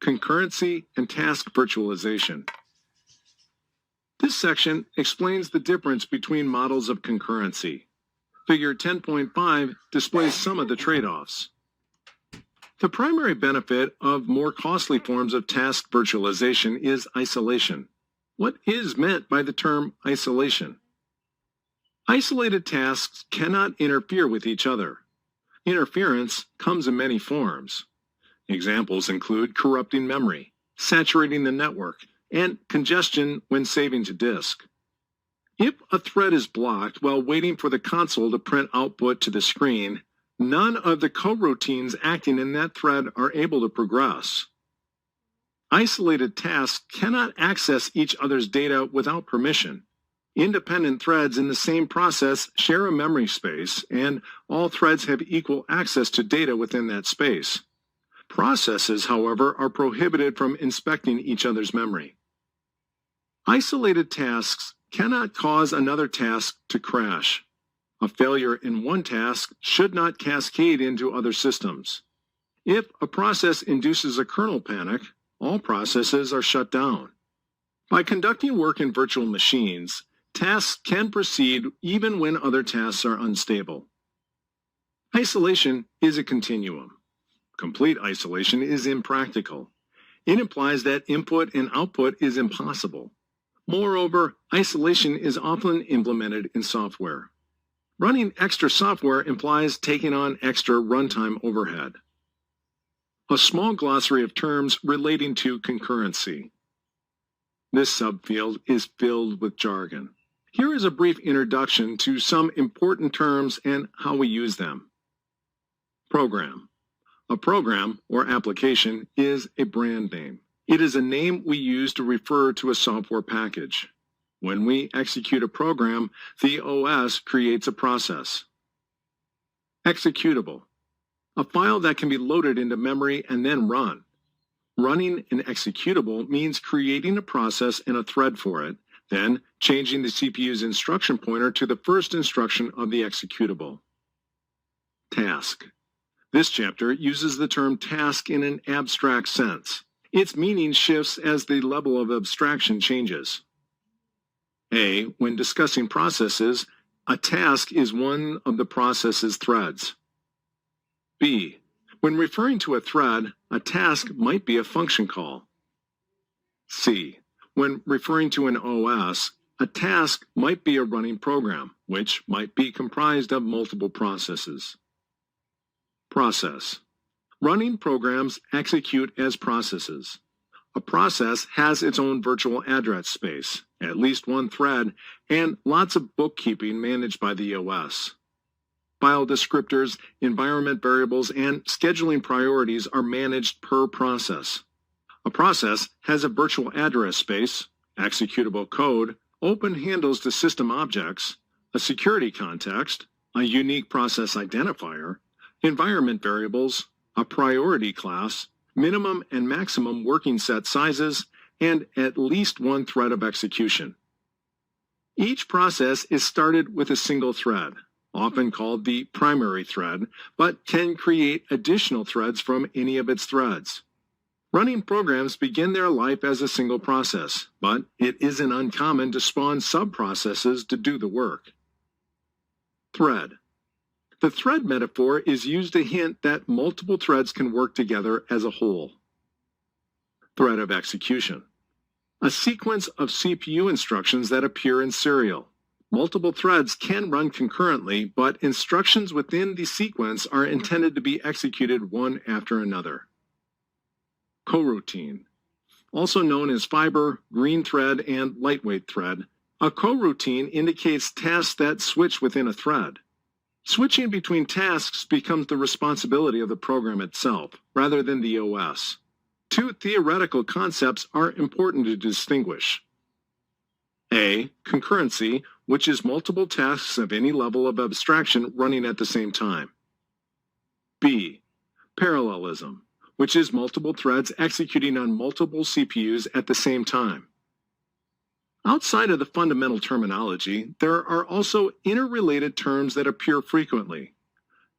concurrency, and task virtualization. This section explains the difference between models of concurrency. Figure 10.5 displays some of the trade-offs. The primary benefit of more costly forms of task virtualization is isolation. What is meant by the term isolation? Isolated tasks cannot interfere with each other. Interference comes in many forms. Examples include corrupting memory, saturating the network, and congestion when saving to disk. If a thread is blocked while waiting for the console to print output to the screen, none of the coroutines acting in that thread are able to progress. Isolated tasks cannot access each other's data without permission. Independent threads in the same process share a memory space, and all threads have equal access to data within that space. Processes, however, are prohibited from inspecting each other's memory. Isolated tasks cannot cause another task to crash. A failure in one task should not cascade into other systems. If a process induces a kernel panic, all processes are shut down. By conducting work in virtual machines, tasks can proceed even when other tasks are unstable. Isolation is a continuum. Complete isolation is impractical. It implies that input and output is impossible. Moreover, isolation is often implemented in software. Running extra software implies taking on extra runtime overhead. A small glossary of terms relating to concurrency. This subfield is filled with jargon. Here is a brief introduction to some important terms and how we use them. Program. A program, or application, is a brand name. It is a name we use to refer to a software package. When we execute a program, the OS creates a process. Executable. A file that can be loaded into memory and then run. Running an executable means creating a process and a thread for it, then changing the CPU's instruction pointer to the first instruction of the executable. Task. This chapter uses the term task in an abstract sense. Its meaning shifts as the level of abstraction changes. A. When discussing processes, a task is one of the process's threads. B. When referring to a thread, a task might be a function call. C. When referring to an OS, a task might be a running program, which might be comprised of multiple processes. Process. Running programs execute as processes. A process has its own virtual address space, at least one thread, and lots of bookkeeping managed by the OS. File descriptors, environment variables, and scheduling priorities are managed per process. A process has a virtual address space, executable code, open handles to system objects, a security context, a unique process identifier, environment variables, a priority class, minimum and maximum working set sizes, and at least one thread of execution. Each process is started with a single thread, often called the primary thread, but can create additional threads from any of its threads. Running programs begin their life as a single process, but it isn't uncommon to spawn sub-processes to do the work. Thread. The thread metaphor is used to hint that multiple threads can work together as a whole. Thread of execution. A sequence of CPU instructions that appear in serial. Multiple threads can run concurrently, but instructions within the sequence are intended to be executed one after another. Coroutine. Also known as fiber, green thread, and lightweight thread, a coroutine indicates tasks that switch within a thread. Switching between tasks becomes the responsibility of the program itself, rather than the OS. Two theoretical concepts are important to distinguish. A. Concurrency, which is multiple tasks of any level of abstraction running at the same time. B. Parallelism, which is multiple threads executing on multiple CPUs at the same time. Outside of the fundamental terminology, there are also interrelated terms that appear frequently: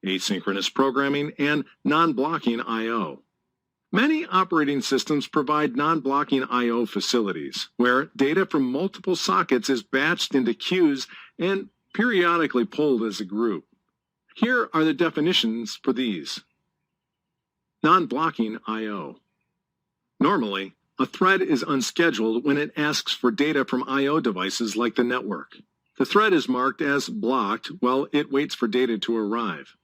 asynchronous programming and non-blocking I/O. Many operating systems provide non-blocking I/O facilities, where data from multiple sockets is batched into queues and periodically pulled as a group. Here are the definitions for these. Non-blocking I/O. Normally, a thread is unscheduled when it asks for data from I/O devices like the network. The thread is marked as blocked while it waits for data to arrive.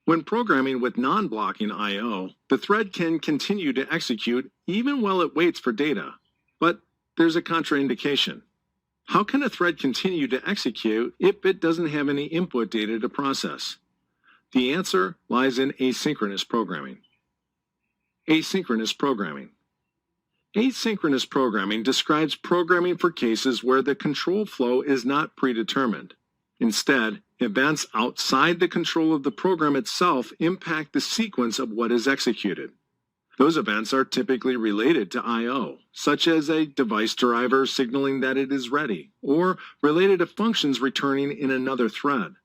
When programming with non-blocking I/O, the thread can continue to execute even while it waits for data. But there's a contraindication. How can a thread continue to execute if it doesn't have any input data to process? The answer lies in asynchronous programming. Asynchronous programming. Asynchronous programming describes programming for cases where the control flow is not predetermined. Instead, events outside the control of the program itself impact the sequence of what is executed. Those events are typically related to I/O, such as a device driver signaling that it is ready, or related to functions returning in another thread.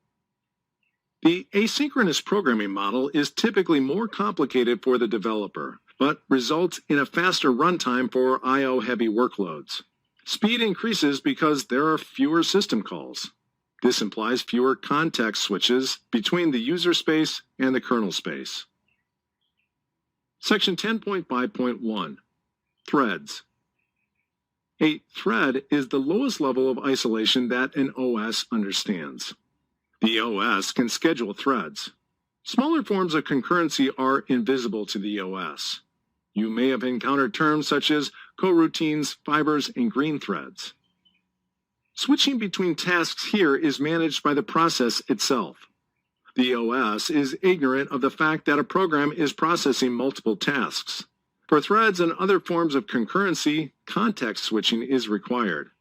The asynchronous programming model is typically more complicated for the developer, but results in a faster runtime for I/O-heavy workloads. Speed increases because there are fewer system calls. This implies fewer context switches between the user space and the kernel space. Section 10.5.1. Threads. A thread is the lowest level of isolation that an OS understands. The OS can schedule threads. Smaller forms of concurrency are invisible to the OS. You may have encountered terms such as coroutines, fibers, and green threads. Switching between tasks here is managed by the process itself. The OS is ignorant of the fact that a program is processing multiple tasks. For threads and other forms of concurrency, context switching is required.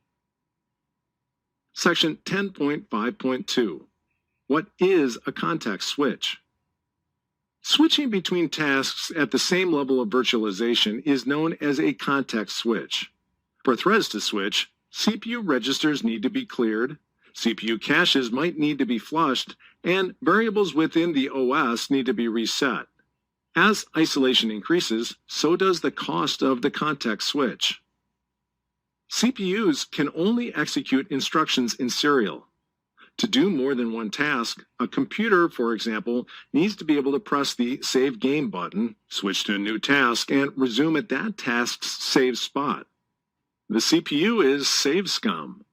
Section 10.5.2. What is a context switch? Switching between tasks at the same level of virtualization is known as a context switch. For threads to switch, CPU registers need to be cleared, CPU caches might need to be flushed, and variables within the OS need to be reset. As isolation increases, so does the cost of the context switch. CPUs can only execute instructions in serial. To do more than one task, a computer, for example, needs to be able to press the Save Game button, switch to a new task, and resume at that task's save spot. The CPU is save scum.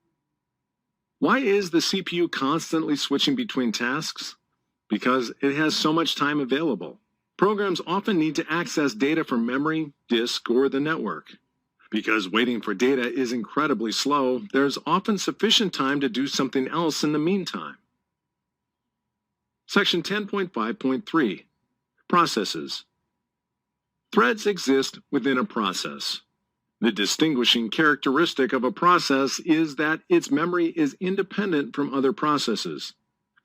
Why is the CPU constantly switching between tasks? Because it has so much time available. Programs often need to access data from memory, disk, or the network. Because waiting for data is incredibly slow, there's often sufficient time to do something else in the meantime. Section 10.5.3. Processes. Threads exist within a process. The distinguishing characteristic of a process is that its memory is independent from other processes.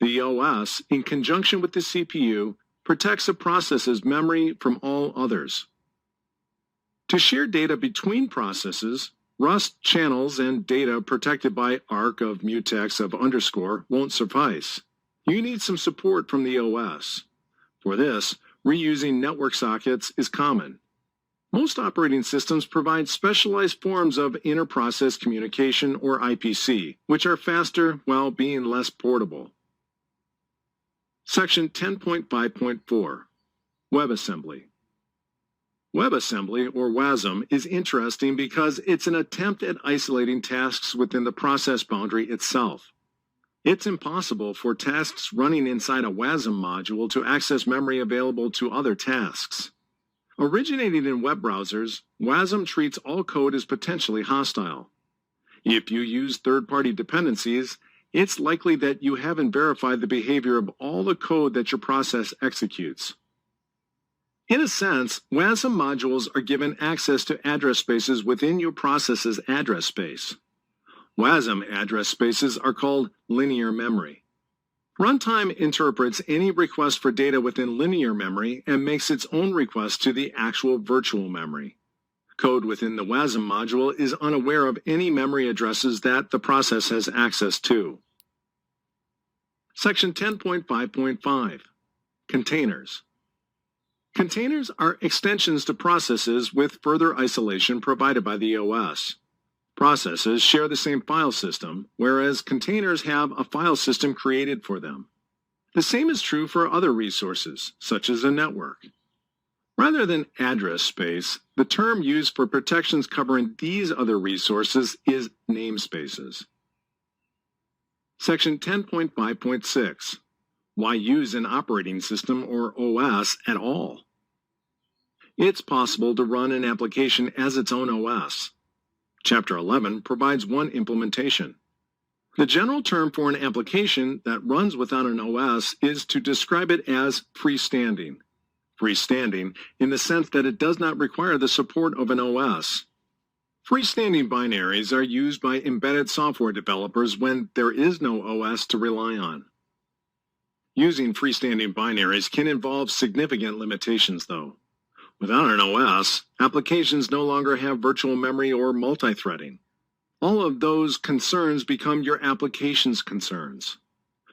The OS, in conjunction with the CPU, protects a process's memory from all others. To share data between processes, Rust channels and data protected by arc of mutex of underscore won't suffice. You need some support from the OS. For this, reusing network sockets is common. Most operating systems provide specialized forms of inter-process communication, or IPC, which are faster while being less portable. Section 10.5.4. WebAssembly. WebAssembly, or WASM, is interesting because it's an attempt at isolating tasks within the process boundary itself. It's impossible for tasks running inside a WASM module to access memory available to other tasks. Originating in web browsers, WASM treats all code as potentially hostile. If you use third-party dependencies, it's likely that you haven't verified the behavior of all the code that your process executes. In a sense, WASM modules are given access to address spaces within your process's address space. WASM address spaces are called linear memory. Runtime interprets any request for data within linear memory and makes its own request to the actual virtual memory. Code within the WASM module is unaware of any memory addresses that the process has access to. Section 10.5.5. Containers. Containers are extensions to processes with further isolation provided by the OS. Processes share the same file system, whereas containers have a file system created for them. The same is true for other resources, such as a network. Rather than address space, the term used for protections covering these other resources is namespaces. Section 10.5.6. Why use an operating system or OS at all? It's possible to run an application as its own OS. Chapter 11 provides one implementation. The general term for an application that runs without an OS is to describe it as freestanding. Freestanding in the sense that it does not require the support of an OS. Freestanding binaries are used by embedded software developers when there is no OS to rely on. Using freestanding binaries can involve significant limitations, though. Without an OS, applications no longer have virtual memory or multithreading. All of those concerns become your application's concerns.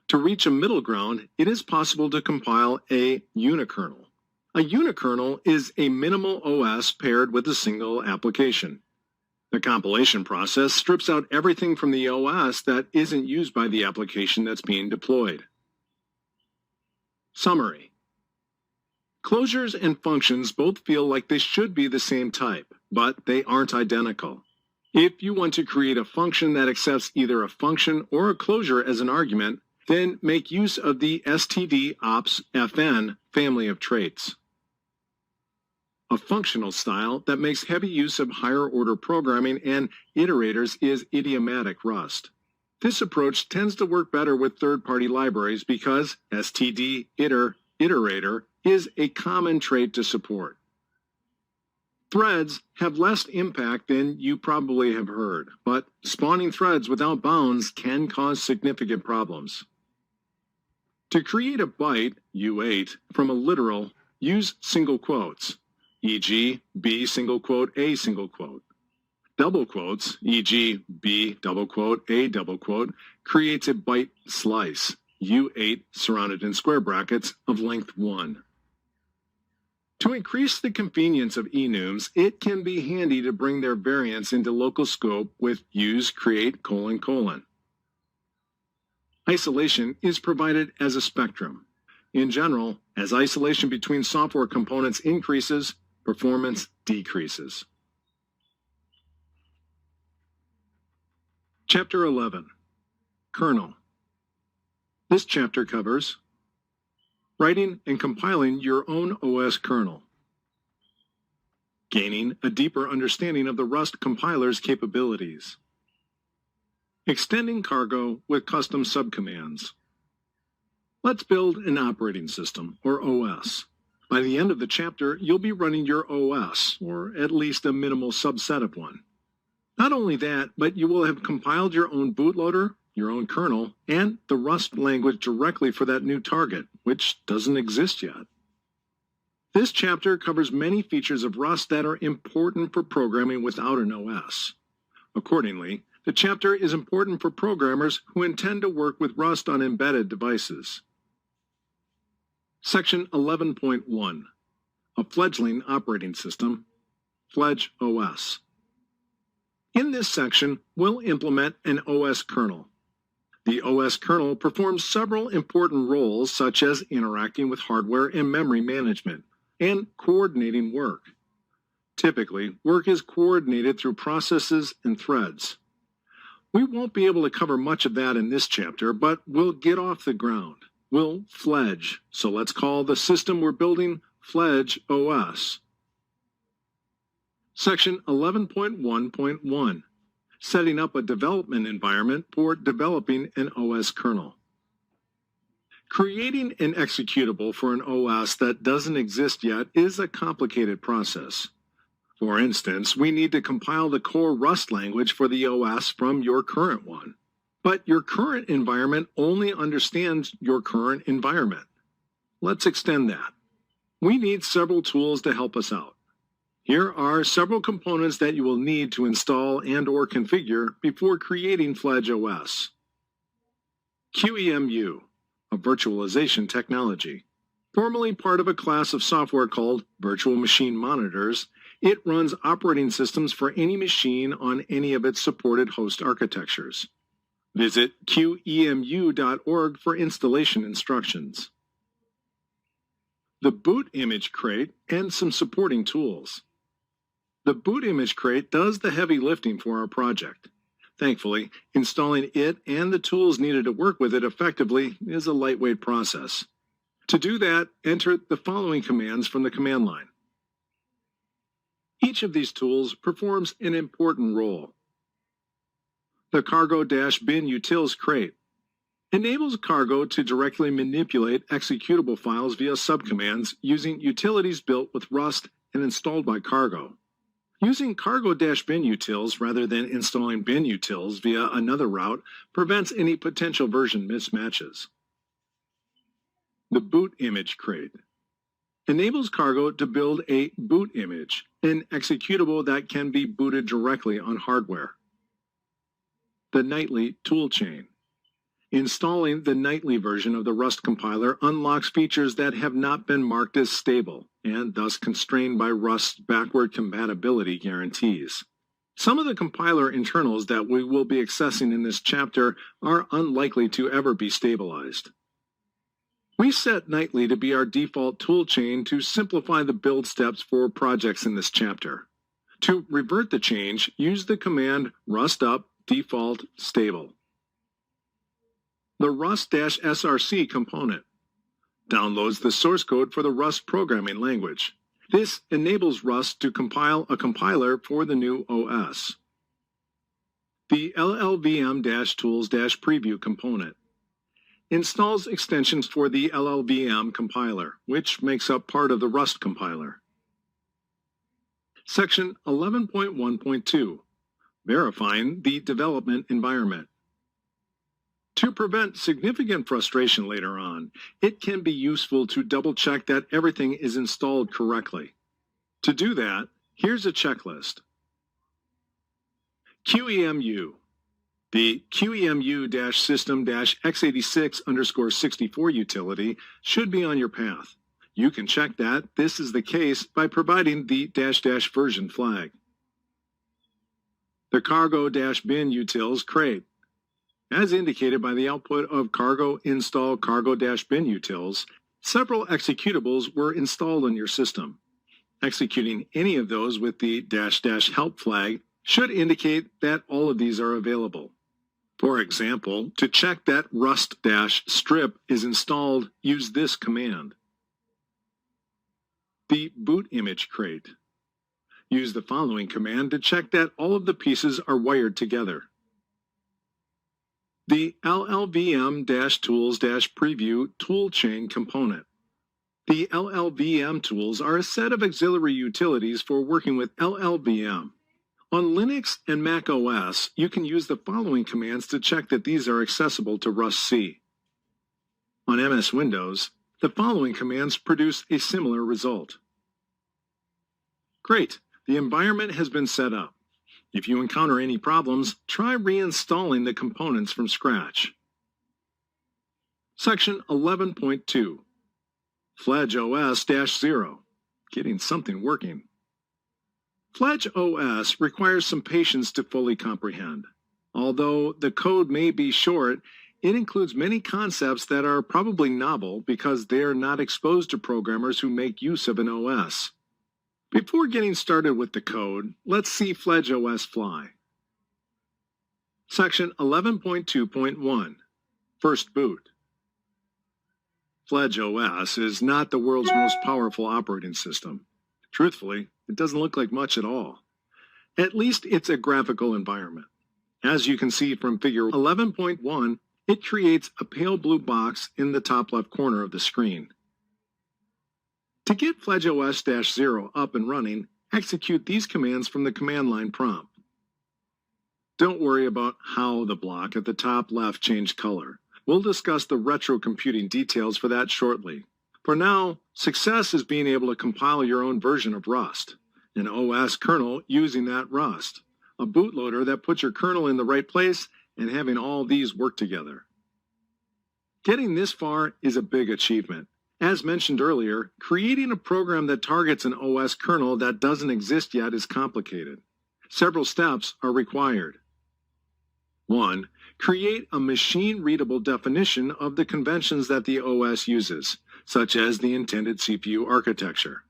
To reach a middle ground, it is possible to compile a unikernel. A unikernel is a minimal OS paired with a single application. The compilation process strips out everything from the OS that isn't used by the application that's being deployed. Summary. Closures and functions both feel like they should be the same type, but they aren't identical. If you want to create a function that accepts either a function or a closure as an argument, then make use of the std_ops_fn family of traits. A functional style that makes heavy use of higher-order programming and iterators is idiomatic Rust. This approach tends to work better with third-party libraries because std_iter_iterator is a common trait to support. Threads have less impact than you probably have heard, but spawning threads without bounds can cause significant problems. To create a byte, U8, from a literal, use single quotes, e.g. B single quote A single quote. Double quotes, e.g. B double quote A double quote, creates a byte slice, U8 surrounded in square brackets of length 1. To increase the convenience of enums, it can be handy to bring their variants into local scope with use create:::. Isolation is provided as a spectrum. In general, as isolation between software components increases, performance decreases. Chapter 11. Kernel. This chapter covers writing and compiling your own OS kernel, gaining a deeper understanding of the Rust compiler's capabilities, extending cargo with custom subcommands. Let's build an operating system, or OS. By the end of the chapter, you'll be running your OS, or at least a minimal subset of one. Not only that, but you will have compiled your own bootloader, your own kernel, and the Rust language directly for that new target, which doesn't exist yet. This chapter covers many features of Rust that are important for programming without an OS. Accordingly, the chapter is important for programmers who intend to work with Rust on embedded devices. Section 11.1. A fledgling operating system, Fledge OS. In this section, we'll implement an OS kernel. The OS kernel performs several important roles such as interacting with hardware and memory management, and coordinating work. Typically, work is coordinated through processes and threads. We won't be able to cover much of that in this chapter, but we'll get off the ground. We'll fledge, so let's call the system we're building Fledge OS. Section 11.1.1. Setting up a development environment for developing an OS kernel. Creating an executable for an OS that doesn't exist yet is a complicated process. For instance, we need to compile the core Rust language for the OS from your current one. But your current environment only understands your current environment. Let's extend that. We need several tools to help us out. Here are several components that you will need to install and/or configure before creating Fledge OS. QEMU, a virtualization technology. Formerly part of a class of software called virtual machine monitors, it runs operating systems for any machine on any of its supported host architectures. Visit qemu.org for installation instructions. The boot image crate and some supporting tools. The boot image crate does the heavy lifting for our project. Thankfully, installing it and the tools needed to work with it effectively is a lightweight process. To do that, enter the following commands from the command line. Each of these tools performs an important role. The cargo-bin utils crate enables Cargo to directly manipulate executable files via subcommands using utilities built with Rust and installed by Cargo. Using cargo-bin utils rather than installing bin utils via another route prevents any potential version mismatches. The boot image crate enables Cargo to build a boot image, an executable that can be booted directly on hardware. The nightly toolchain. Installing the nightly version of the Rust compiler unlocks features that have not been marked as stable and thus constrained by Rust's backward compatibility guarantees. Some of the compiler internals that we will be accessing in this chapter are unlikely to ever be stabilized. We set nightly to be our default toolchain to simplify the build steps for projects in this chapter. To revert the change, use the command rustup default stable. The rust-src component downloads the source code for the Rust programming language. This enables Rust to compile a compiler for the new OS. The llvm-tools-preview component installs extensions for the LLVM compiler, which makes up part of the Rust compiler. Section 11.1.2 Verifying the development environment. To prevent significant frustration later on, it can be useful to double-check that everything is installed correctly. To do that, here's a checklist. QEMU. The QEMU-system-x86_64 utility should be on your path. You can check that this is the case by providing the -- version flag. The cargo-bin utils crate. As indicated by the output of cargo install cargo-bin utils, several executables were installed on your system. Executing any of those with the -- help flag should indicate that all of these are available. For example, to check that rust-strip is installed, use this command. The boot image crate. Use the following command to check that all of the pieces are wired together. The LLVM-tools-preview toolchain component. The LLVM tools are a set of auxiliary utilities for working with LLVM. On Linux and Mac OS, you can use the following commands to check that these are accessible to Rust-C. On MS Windows, the following commands produce a similar result. Great, the environment has been set up. If you encounter any problems, try reinstalling the components from scratch. Section 11.2 Fledge OS-0 Getting something working. Fledge OS requires some patience to fully comprehend. Although the code may be short, it includes many concepts that are probably novel because they are not exposed to programmers who make use of an OS. Before getting started with the code, let's see Fledge OS fly. Section 11.2.1 First boot. Fledge OS is not the world's most powerful operating system. Truthfully, it doesn't look like much at all. At least it's a graphical environment. As you can see from figure 11.1, it creates a pale blue box in the top left corner of the screen. To get Fledge OS-0 up and running, execute these commands from the command line prompt. Don't worry about how the block at the top left changed color. We'll discuss the retro computing details for that shortly. For now, success is being able to compile your own version of Rust, an OS kernel using that Rust, a bootloader that puts your kernel in the right place, and having all these work together. Getting this far is a big achievement, As mentioned earlier, creating a program that targets an OS kernel that doesn't exist yet is complicated. Several steps are required. 1. Create a machine-readable definition of the conventions that the OS uses, such as the intended CPU architecture.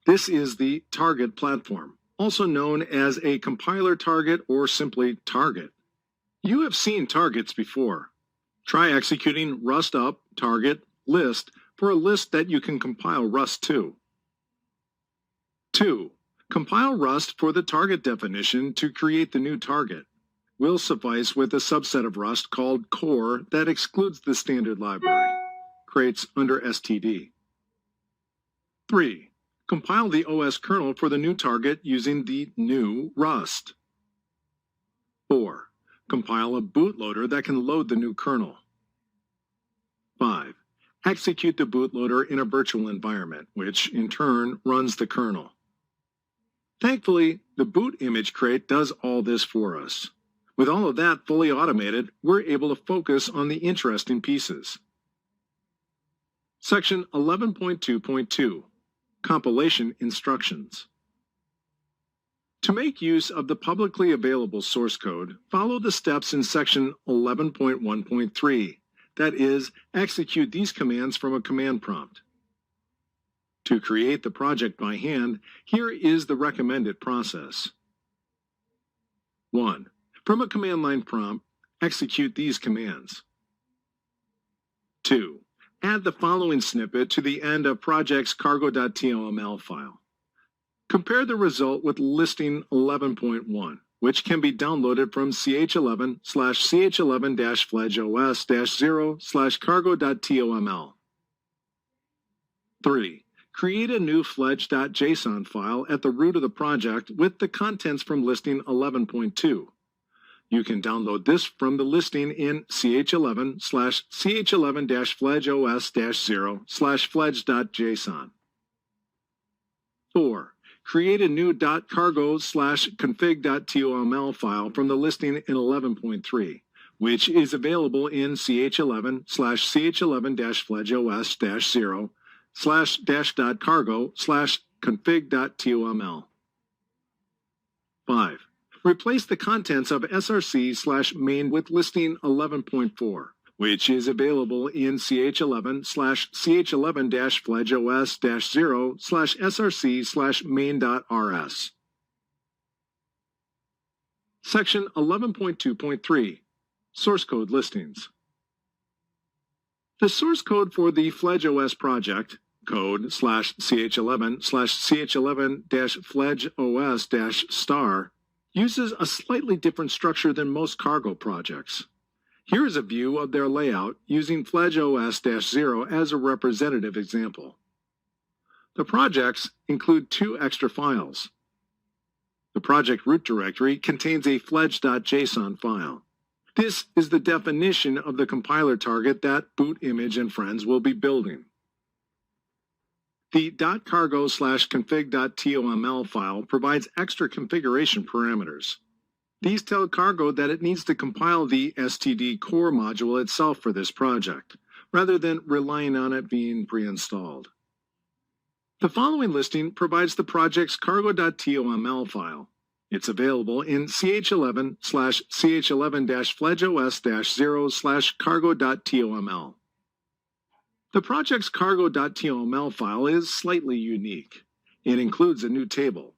This is the target platform, also known as a compiler target or simply target. You have seen targets before. Try executing rust up target list for a list that you can compile rust to. 2. Compile rust for the target definition to create the new target. Will suffice with a subset of rust called core that excludes the standard library, crates under std. 3. Compile the OS kernel for the new target using the new rust. 4. Compile a bootloader that can load the new kernel. 5. Execute the bootloader in a virtual environment, which in turn runs the kernel. Thankfully, the boot image crate does all this for us. With all of that fully automated, we're able to focus on the interesting pieces. Section 11.2.2 Compilation Instructions. To make use of the publicly available source code, follow the steps in Section 11.1.3. That is, execute these commands from a command prompt. To create the project by hand, here is the recommended process. 1. From a command line prompt, execute these commands. 2. Add the following snippet to the end of project's cargo.toml file. Compare the result with listing 11.1, which can be downloaded from ch11/ch11-fledgeos-0/cargo.toml. 3. Create a new fledge.json file at the root of the project with the contents from listing 11.2. You can download this from the listing in ch11/ch11-fledgeos-0/fledge.json. 4. Create a new .cargo/config.toml file from the listing in 11.3, which is available in ch11/ch11-fledgeos-0/-.cargo/config.toml. 5. Replace the contents of src/main with listing 11.4, which is available in ch11/ch11-fledgeos-0/src/main.rs. Section 11.2.3 Source Code Listings. The source code for the FledgeOS project, code/ch11/ch11-fledgeos-star, uses a slightly different structure than most cargo projects. Here is a view of their layout using FledgeOS-0 as a representative example. The projects include 2 extra files. The project root directory contains a fledge.json file. This is the definition of the compiler target that boot image and friends will be building. The .cargo/config.toml file provides extra configuration parameters. These tell Cargo that it needs to compile the std core module itself for this project, rather than relying on it being pre-installed. The following listing provides the project's cargo.toml file. It's available in ch11/ch11-fledgeos-0/cargo.toml. The project's cargo.toml file is slightly unique. It includes a new table,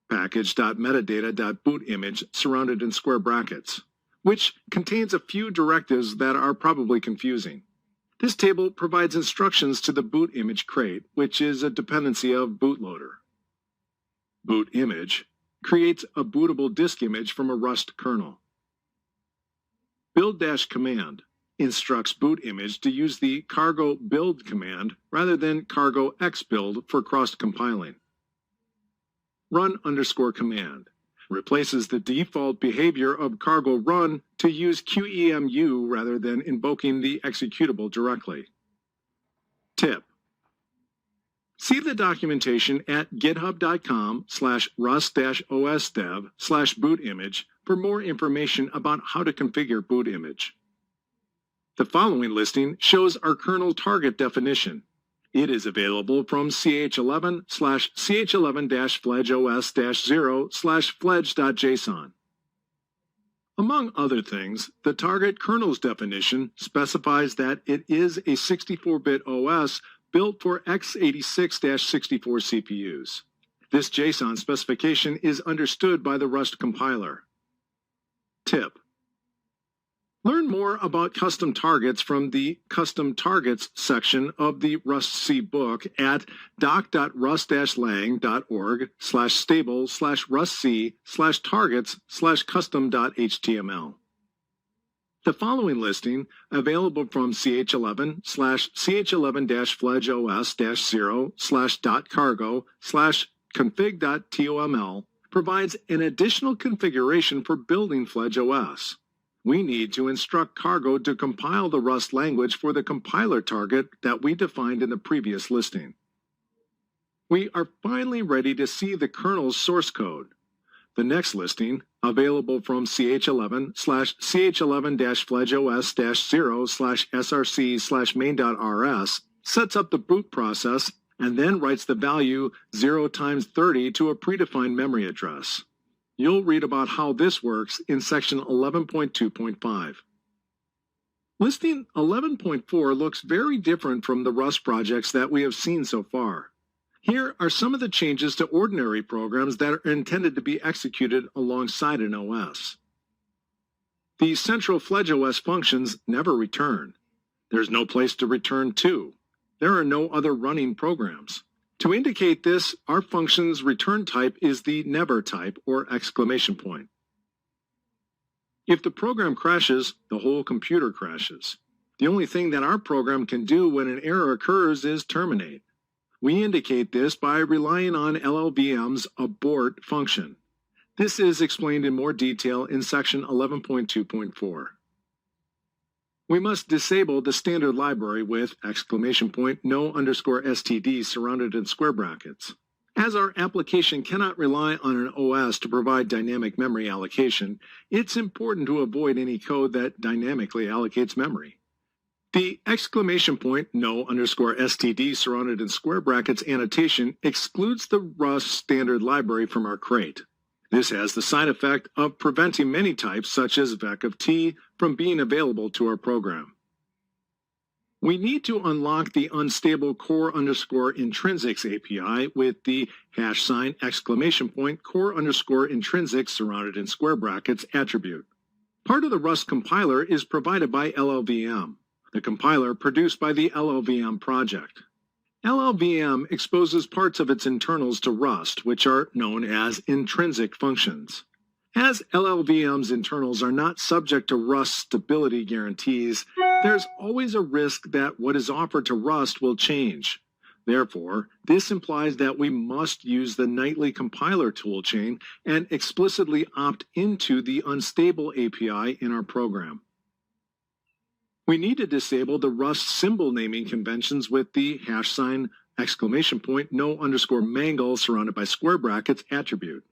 package.metadata.bootimage surrounded in square brackets, which contains a few directives that are probably confusing. This table provides instructions to the boot image crate, which is a dependency of bootloader. Boot image creates a bootable disk image from a Rust kernel. Build-command instructs boot image to use the cargo build command rather than cargo xbuild for cross-compiling. Run_command replaces the default behavior of cargo run to use QEMU rather than invoking the executable directly. Tip: see the documentation at github.com/rust-osdev/bootimage for more information about how to configure boot image. The following listing shows our kernel target definition. It is available from ch11/ch11-fledgeos-0/fledge.json. Among other things, the target kernel's definition specifies that it is a 64-bit OS built for x86-64 CPUs. This JSON specification is understood by the Rust compiler. Tip: learn more about custom targets from the Custom Targets section of the Rust-C book at doc.rust-lang.org/stable/rustc/targets/custom.html. The following listing, available from ch11/fledgeos-0/.cargo/config.toml, provides an additional configuration for building FledgeOS. We need to instruct Cargo to compile the Rust language for the compiler target that we defined in the previous listing. We are finally ready to see the kernel's source code. The next listing, available from ch11/ch11-fledgeos-0/src/main.rs, sets up the boot process and then writes the value 0 times 30 to a predefined memory address. You'll read about how this works in section 11.2.5. Listing 11.4 looks very different from the Rust projects that we have seen so far. Here are some of the changes to ordinary programs that are intended to be executed alongside an OS. The central FledgeOS functions never return. There's no place to return to. There are no other running programs. To indicate this, our function's return type is the never type or exclamation point. If the program crashes, the whole computer crashes. The only thing that our program can do when an error occurs is terminate. We indicate this by relying on LLVM's abort function. This is explained in more detail in section 11.2.4. We must disable the standard library with !no_std surrounded in square brackets. As our application cannot rely on an OS to provide dynamic memory allocation, it's important to avoid any code that dynamically allocates memory. The !no_std surrounded in square brackets annotation excludes the Rust standard library from our crate. This has the side effect of preventing many types, such as vec of t, from being available to our program. We need to unlock the unstable core_intrinsics API with the !core_intrinsics surrounded in square brackets attribute. Part of the Rust compiler is provided by LLVM, the compiler produced by the LLVM project. LLVM exposes parts of its internals to Rust, which are known as intrinsic functions. As LLVM's internals are not subject to Rust stability guarantees, there's always a risk that what is offered to Rust will change. Therefore, this implies that we must use the nightly compiler toolchain and explicitly opt into the unstable API in our program. We need to disable the Rust symbol naming conventions with the !no_mangle surrounded by square brackets attribute.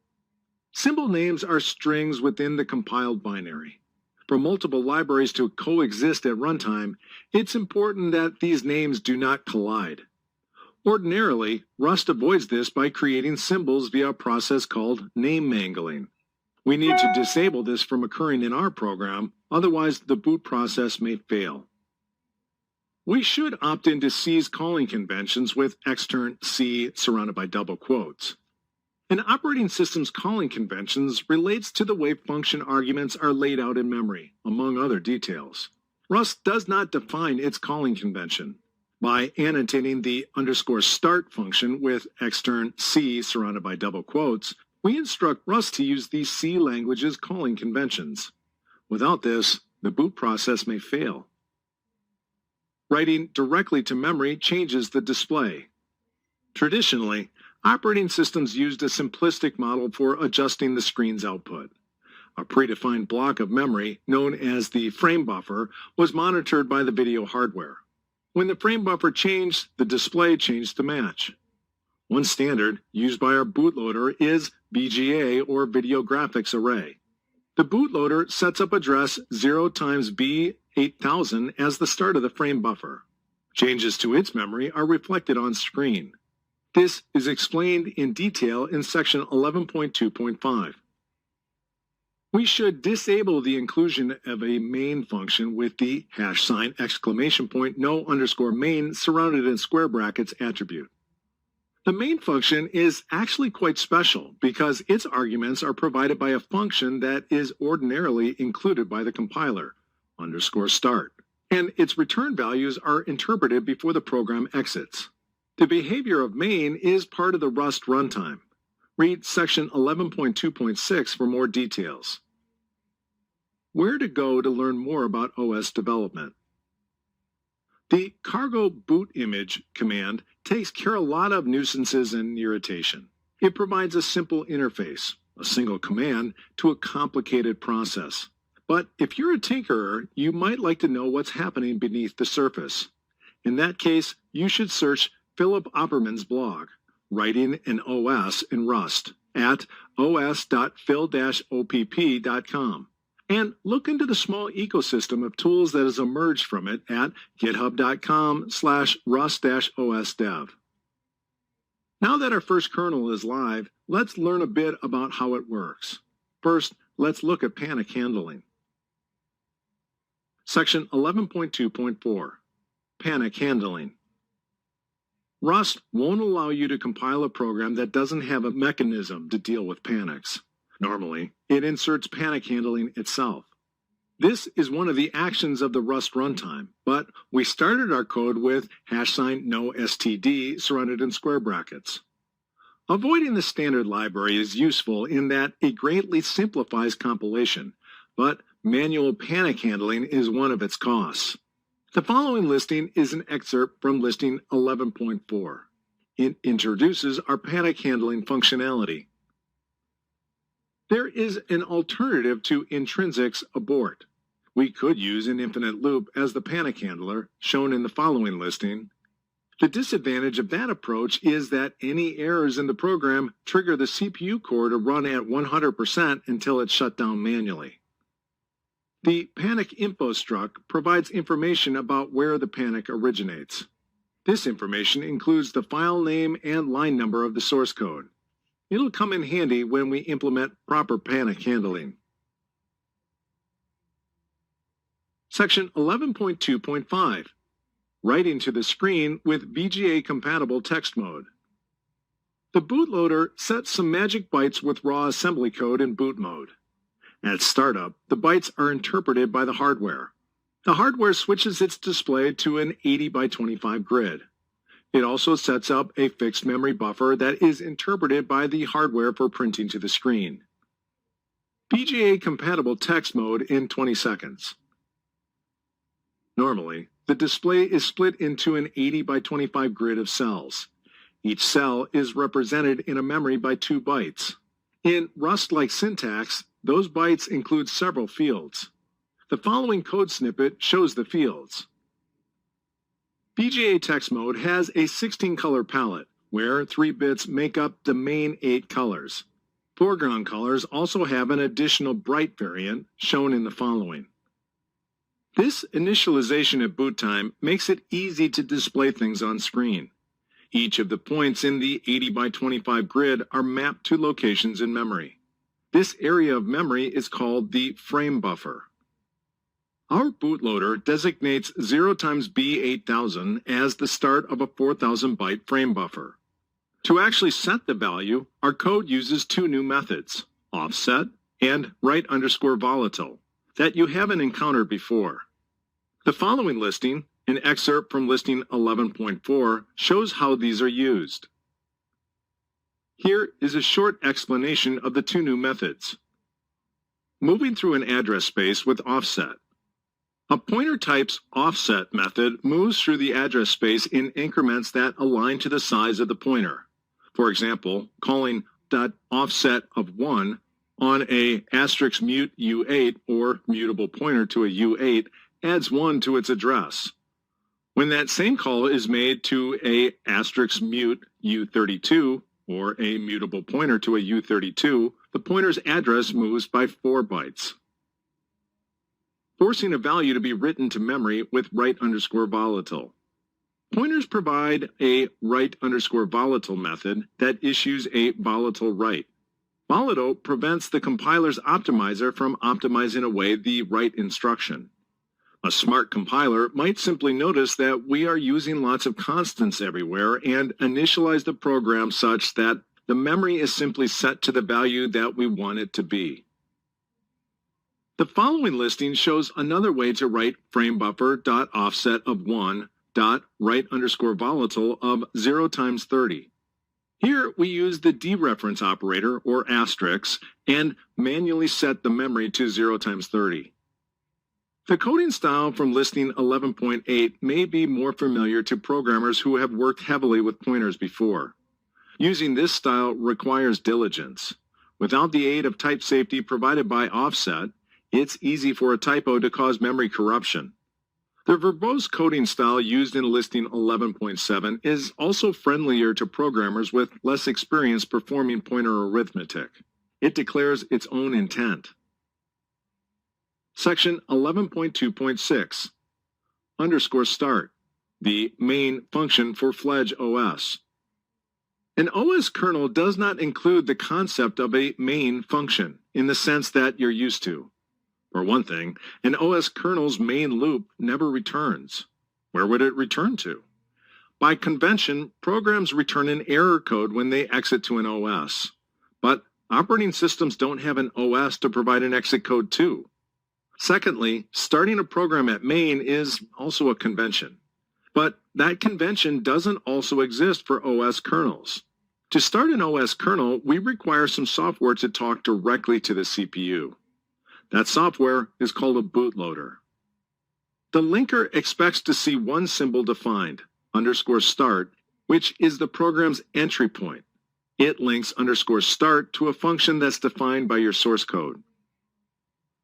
Symbol names are strings within the compiled binary. For multiple libraries to coexist at runtime, it's important that these names do not collide. Ordinarily, Rust avoids this by creating symbols via a process called name mangling. We need to disable this from occurring in our program, otherwise the boot process may fail. We should opt into C's calling conventions with extern C surrounded by double quotes. An operating system's calling conventions relates to the way function arguments are laid out in memory, among other details. Rust does not define its calling convention. By annotating the _start function with extern C surrounded by double quotes, we instruct Rust to use the C language's calling conventions. Without this, the boot process may fail. Writing directly to memory changes the display. Traditionally, operating systems used a simplistic model for adjusting the screen's output. A predefined block of memory, known as the frame buffer, was monitored by the video hardware. When the frame buffer changed, the display changed to match. One standard used by our bootloader is VGA, or Video Graphics Array. The bootloader sets up address 0 times B8000 as the start of the frame buffer. Changes to its memory are reflected on screen. This is explained in detail in section 11.2.5. We should disable the inclusion of a main function with the #!no_main surrounded in square brackets attribute. The main function is actually quite special because its arguments are provided by a function that is ordinarily included by the compiler, _start, and its return values are interpreted before the program exits. The behavior of main is part of the Rust runtime. Read section 11.2.6 for more details. Where to go to learn more about OS development? The cargo boot image command takes care of a lot of nuisances and irritation. It provides a simple interface, a single command, to a complicated process. But if you're a tinkerer, you might like to know what's happening beneath the surface. In that case, you should search Philip Opperman's blog, Writing an OS in Rust, at os.phil-opp.com, and look into the small ecosystem of tools that has emerged from it at github.com/rust-osdev. Now that our first kernel is live, let's learn a bit about how it works. First, let's look at panic handling. Section 11.2.4, Panic Handling. Rust won't allow you to compile a program that doesn't have a mechanism to deal with panics. Normally, it inserts panic handling itself. This is one of the actions of the Rust runtime, but we started our code with #no_std surrounded in square brackets. Avoiding the standard library is useful in that it greatly simplifies compilation, but manual panic handling is one of its costs. The following listing is an excerpt from listing 11.4. It introduces our panic handling functionality. There is an alternative to intrinsics abort. We could use an infinite loop as the panic handler, shown in the following listing. The disadvantage of that approach is that any errors in the program trigger the CPU core to run at 100% until it's shut down manually. The panic info struct provides information about where the panic originates. This information includes the file name and line number of the source code. It'll come in handy when we implement proper panic handling. Section 11.2.5, Writing to the screen with VGA-compatible text mode. The bootloader sets some magic bytes with raw assembly code in boot mode. At startup, the bytes are interpreted by the hardware. The hardware switches its display to an 80 by 25 grid. It also sets up a fixed memory buffer that is interpreted by the hardware for printing to the screen. VGA-compatible text mode in 20 seconds. Normally, the display is split into an 80 by 25 grid of cells. Each cell is represented in a memory by 2 bytes. In Rust-like syntax, those bytes include several fields. The following code snippet shows the fields. VGA text mode has a 16-color palette, where 3 bits make up the main 8 colors. Foreground colors also have an additional bright variant, shown in the following. This initialization at boot time makes it easy to display things on screen. Each of the points in the 80 by 25 grid are mapped to locations in memory. This area of memory is called the frame buffer. Our bootloader designates 0x B8000 as the start of a 4000 byte frame buffer. To actually set the value, our code uses 2 new methods, offset and write_volatile, that you haven't encountered before. The following listing, an excerpt from listing 11.4, shows how these are used. Here is a short explanation of the 2 new methods. Moving through an address space with offset. A pointer type's offset method moves through the address space in increments that align to the size of the pointer. For example, calling .offset of 1 on a *mute U8 or mutable pointer to a U8 adds 1 to its address. When that same call is made to a *mute U32 or a mutable pointer to a U32, the pointer's address moves by 4 bytes. Forcing a value to be written to memory with write_volatile. Pointers provide a write_volatile method that issues a volatile write. Volatile prevents the compiler's optimizer from optimizing away the write instruction. A smart compiler might simply notice that we are using lots of constants everywhere and initialize the program such that the memory is simply set to the value that we want it to be. The following listing shows another way to write framebuffer.offset of 1.write_volatile of 0 times 30. Here we use the dereference operator, or asterisk, and manually set the memory to 0 times 30. The coding style from listing 11.8 may be more familiar to programmers who have worked heavily with pointers before. Using this style requires diligence. Without the aid of type safety provided by offset, it's easy for a typo to cause memory corruption. The verbose coding style used in listing 11.7 is also friendlier to programmers with less experience performing pointer arithmetic. It declares its own intent. Section 11.2.6 _start, the main function for Fledge OS. An OS kernel does not include the concept of a main function in the sense that you're used to. For one thing, an OS kernel's main loop never returns. Where would it return to? By convention, programs return an error code when they exit to an OS. But operating systems don't have an OS to provide an exit code to. Secondly, starting a program at main is also a convention. But that convention doesn't also exist for OS kernels. To start an OS kernel, we require some software to talk directly to the CPU. That software is called a bootloader. The linker expects to see one symbol defined, _start, which is the program's entry point. It links _start to a function that's defined by your source code.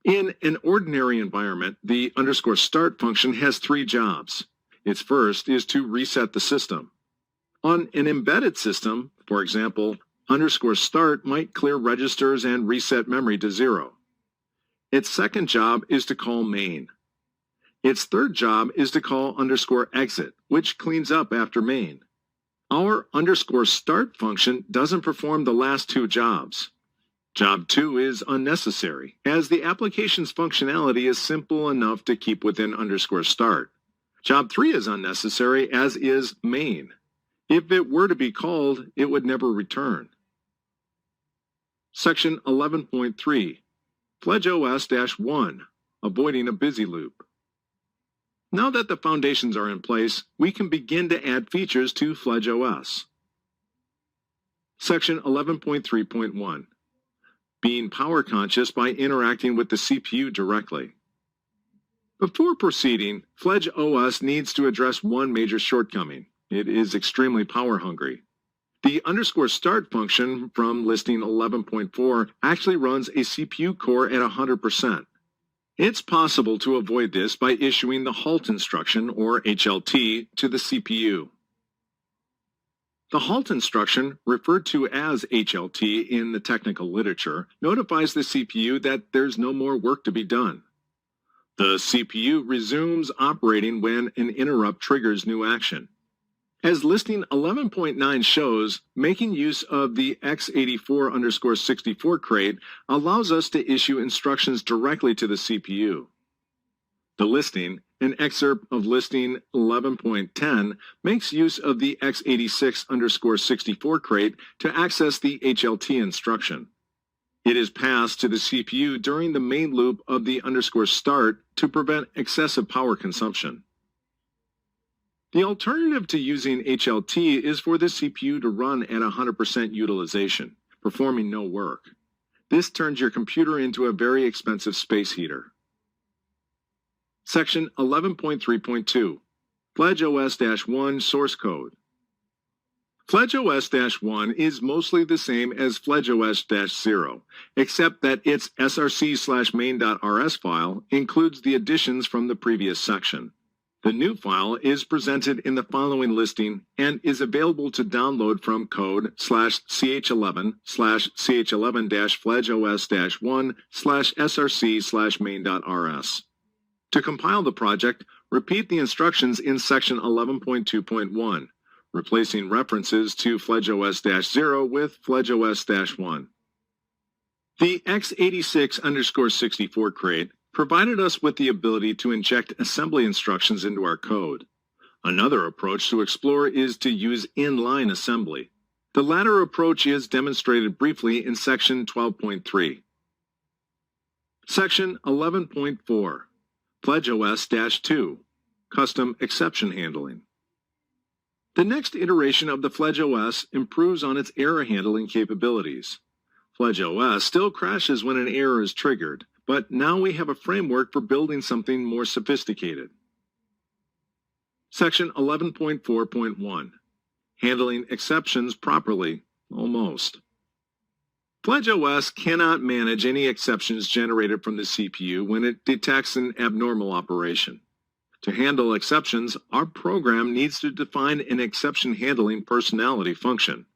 In an ordinary environment, the _start function has 3 jobs. Its first is to reset the system. On an embedded system, for example, _start might clear registers and reset memory to 0. Its second job is to call main. Its third job is to call _exit, which cleans up after main. Our _start function doesn't perform the last 2 jobs. Job 2 is unnecessary, as the application's functionality is simple enough to keep within _start. Job 3 is unnecessary, as is main. If it were to be called, it would never return. Section 11.3 Fledge OS-1, avoiding a busy loop. Now that the foundations are in place, we can begin to add features to Fledge OS. Section 11.3.1 Being power conscious by interacting with the CPU directly. Before proceeding, Fledge OS needs to address one major shortcoming. It is extremely power hungry. The _start function from listing 11.4 actually runs a CPU core at 100%. It's possible to avoid this by issuing the halt instruction, or HLT, to the CPU. The halt instruction, referred to as HLT in the technical literature, notifies the CPU that there's no more work to be done. The CPU resumes operating when an interrupt triggers new action. As listing 11.9 shows, making use of the x84_64 crate allows us to issue instructions directly to the CPU. The listing, an excerpt of listing 11.10, makes use of the x86_64 crate to access the HLT instruction. It is passed to the CPU during the main loop of the _start to prevent excessive power consumption. The alternative to using HLT is for the CPU to run at 100% utilization, performing no work. This turns your computer into a very expensive space heater. Section 11.3.2 Fledge OS-1 Source Code. Fledge OS-1 is mostly the same as Fledge OS-0, except that its src/main.rs file includes the additions from the previous section. The new file is presented in the following listing and is available to download from code/ch11/ch11-fledgeos-1/src/main.rs. To compile the project, Repeat the instructions in section 11.2.1, replacing references to FledgeOS-0 with FledgeOS-1. The x86_64 crate provided us with the ability to inject assembly instructions into our code. Another approach to explore is to use inline assembly. The latter approach is demonstrated briefly in section 12.3. Section 11.4, FledgeOS-2, Custom Exception Handling. The next iteration of the FledgeOS improves on its error handling capabilities. FledgeOS still crashes when an error is triggered, but now we have a framework for building something more sophisticated. Section 11.4.1, Handling Exceptions Properly, Almost. FledgeOS cannot manage any exceptions generated from the CPU when it detects an abnormal operation. To handle exceptions, our program needs to define an exception handling personality function.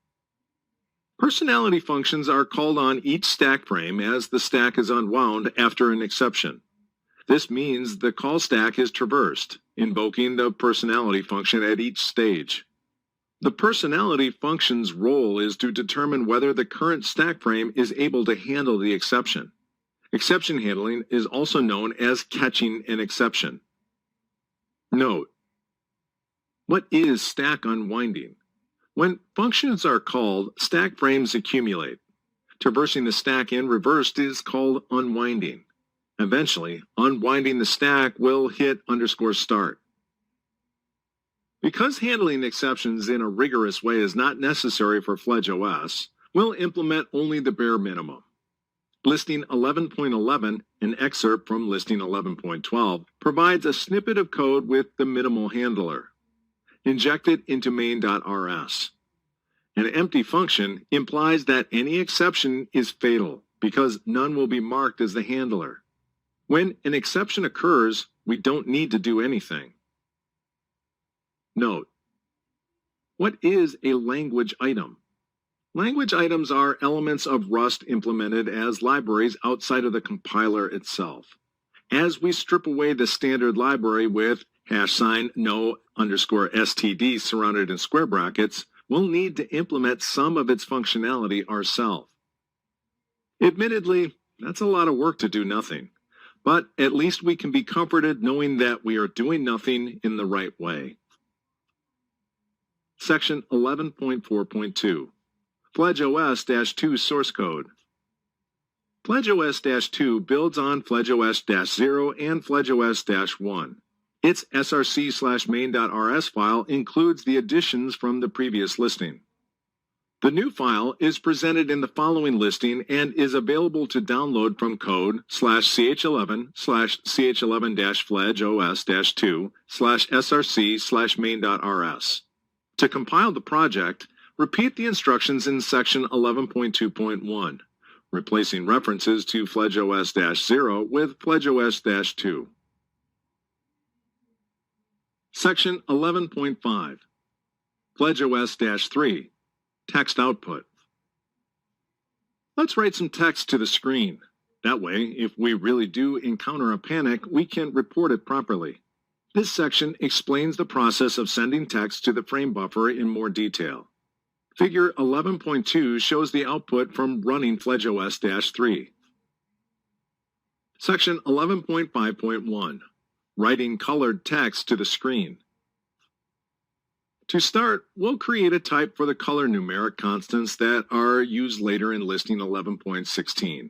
Personality functions are called on each stack frame as the stack is unwound after an exception. This means the call stack is traversed, invoking the personality function at each stage. The personality function's role is to determine whether the current stack frame is able to handle the exception. Exception handling is also known as catching an exception. Note: what is stack unwinding? When functions are called, stack frames accumulate. Traversing the stack in reverse is called unwinding. Eventually, unwinding the stack will hit _start. Because handling exceptions in a rigorous way is not necessary for FledgeOS, we'll implement only the bare minimum. Listing 11.11, an excerpt from Listing 11.12, provides a snippet of code with the minimal handler. Inject it into main.rs. An empty function implies that any exception is fatal because none will be marked as the handler. When an exception occurs, we don't need to do anything. Note: what is a language item? Language items are elements of Rust implemented as libraries outside of the compiler itself. As we strip away the standard library with #no_std surrounded in square brackets, we'll need to implement some of its functionality ourselves. Admittedly, that's a lot of work to do nothing, but at least we can be comforted knowing that we are doing nothing in the right way. Section 11.4.2, FledgeOS-2 Source Code. FledgeOS-2 builds on FledgeOS-0 and FledgeOS-1. Its src/main.rs file includes the additions from the previous listing. The new file is presented in the following listing and is available to download from code/ch11/FledgeOS-2/src/main.rs. To compile the project, repeat the instructions in section 11.2.1, replacing references to FledgeOS-0 with FledgeOS-2. Section 11.5, FledgeOS-3, Text Output. Let's write some text to the screen. That way, if we really do encounter a panic, we can report it properly. This section explains the process of sending text to the frame buffer in more detail. Figure 11.2 shows the output from running FledgeOS-3. Section 11.5.1, Writing colored text to the screen. To start, we'll create a type for the color numeric constants that are used later in listing 11.16.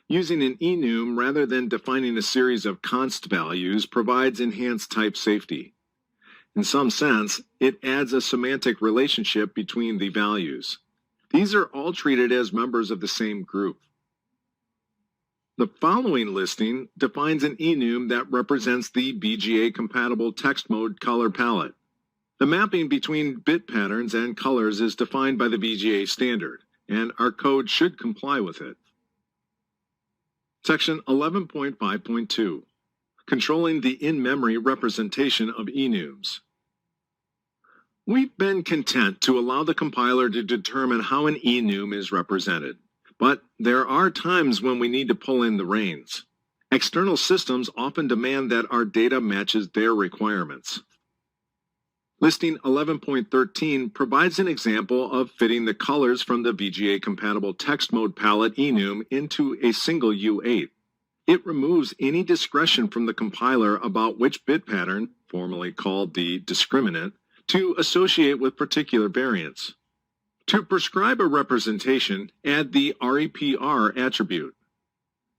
Using an enum rather than defining a series of const values provides enhanced type safety. In some sense, it adds a semantic relationship between the values. These are all treated as members of the same group. The following listing defines an enum that represents the VGA-compatible text mode color palette. The mapping between bit patterns and colors is defined by the VGA standard, and our code should comply with it. Section 11.5.2, Controlling the in-memory representation of enums. We've been content to allow the compiler to determine how an enum is represented, but there are times when we need to pull in the reins. External systems often demand that our data matches their requirements. Listing 11.13 provides an example of fitting the colors from the VGA-compatible text mode palette enum into a single U8. It removes any discretion from the compiler about which bit pattern, formerly called the discriminant, to associate with particular variants. To prescribe a representation, add the REPR attribute.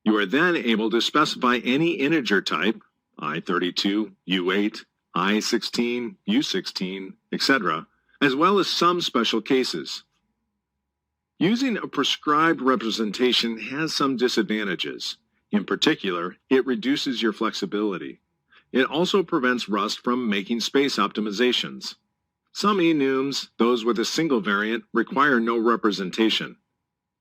You are then able to specify any integer type, I32, U8, I16, U16, etc., as well as some special cases. Using a prescribed representation has some disadvantages. In particular, it reduces your flexibility. It also prevents Rust from making space optimizations. Some enums, those with a single variant, require no representation.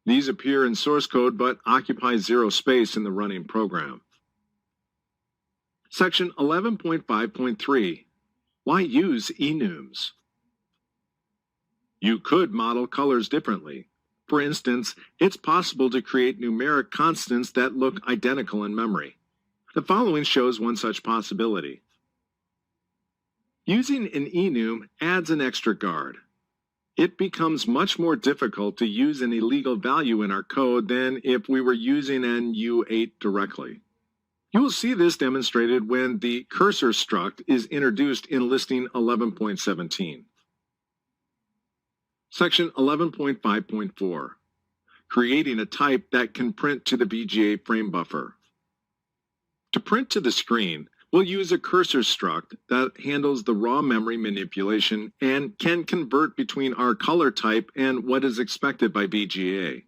These appear in source code but occupy zero space in the running program. Section 11.5.3. Why use enums? You could model colors differently. For instance, it's possible to create numeric constants that look identical in memory. The following shows one such possibility. Using an enum adds an extra guard. It becomes much more difficult to use an illegal value in our code than if we were using an U8 directly. You will see this demonstrated when the cursor struct is introduced in listing 11.17. Section 11.5.4. Creating a type that can print to the VGA frame buffer. To print to the screen, we'll use a cursor struct that handles the raw memory manipulation and can convert between our color type and what is expected by VGA.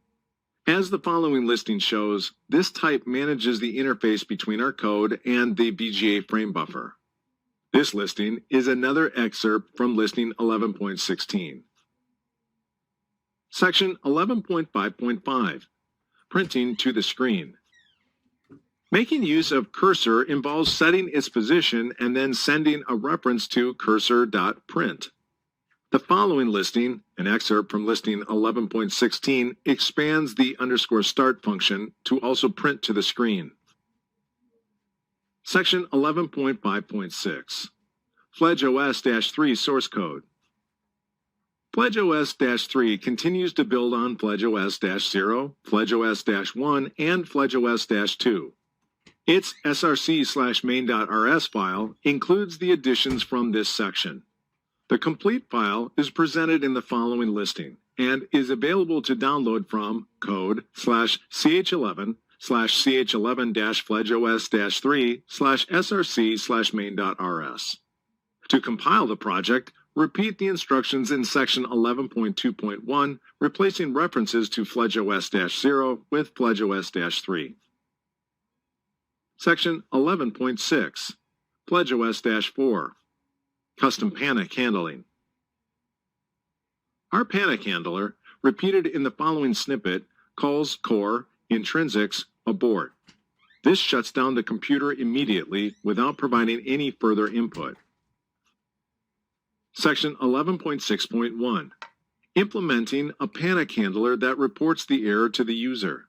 As the following listing shows, this type manages the interface between our code and the VGA frame buffer. This listing is another excerpt from listing 11.16. Section 11.5.5. Printing to the screen. Making use of cursor involves setting its position and then sending a reference to cursor.print. The following listing, an excerpt from listing 11.16, expands the _start function to also print to the screen. Section 11.5.6. FledgeOS-3 source code. FledgeOS-3 continues to build on FledgeOS-0, FledgeOS-1, and FledgeOS-2. Its src/main.rs file includes the additions from this section. The complete file is presented in the following listing and is available to download from code/ch11/CH11-FledgeOS-3/src/main.rs. To compile the project, repeat the instructions in section 11.2.1, replacing references to FledgeOS-0 with FledgeOS-3. Section 11.6. FledgeOS-4. Custom panic handling. Our panic handler, repeated in the following snippet, calls core intrinsics abort. This shuts down the computer immediately without providing any further input. Section 11.6.1. Implementing a panic handler that reports the error to the user.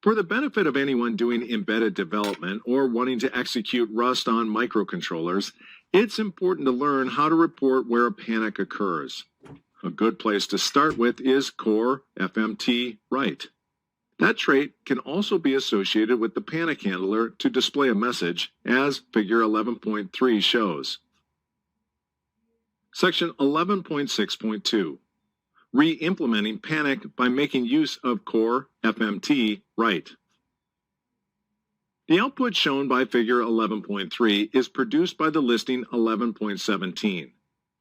For the benefit of anyone doing embedded development or wanting to execute Rust on microcontrollers, it's important to learn how to report where a panic occurs. A good place to start with is core fmt write. That trait can also be associated with the panic handler to display a message, as figure 11.3 shows. Section 11.6.2. Re-implementing panic by making use of core fmt write. The output shown by figure 11.3 is produced by the listing 11.17.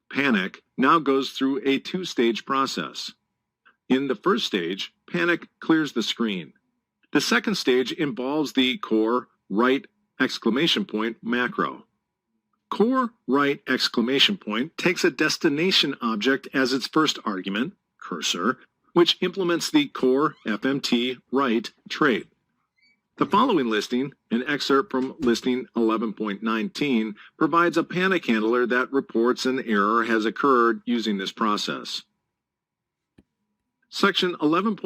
Panic now goes through a two-stage process. In the first stage, panic clears the screen. The second stage involves the core write macro. Core write takes a destination object as its first argument, cursor, which implements the core fmt write trait. The following listing, an excerpt from listing 11.19, provides a panic handler that reports an error has occurred using this process. Section 11.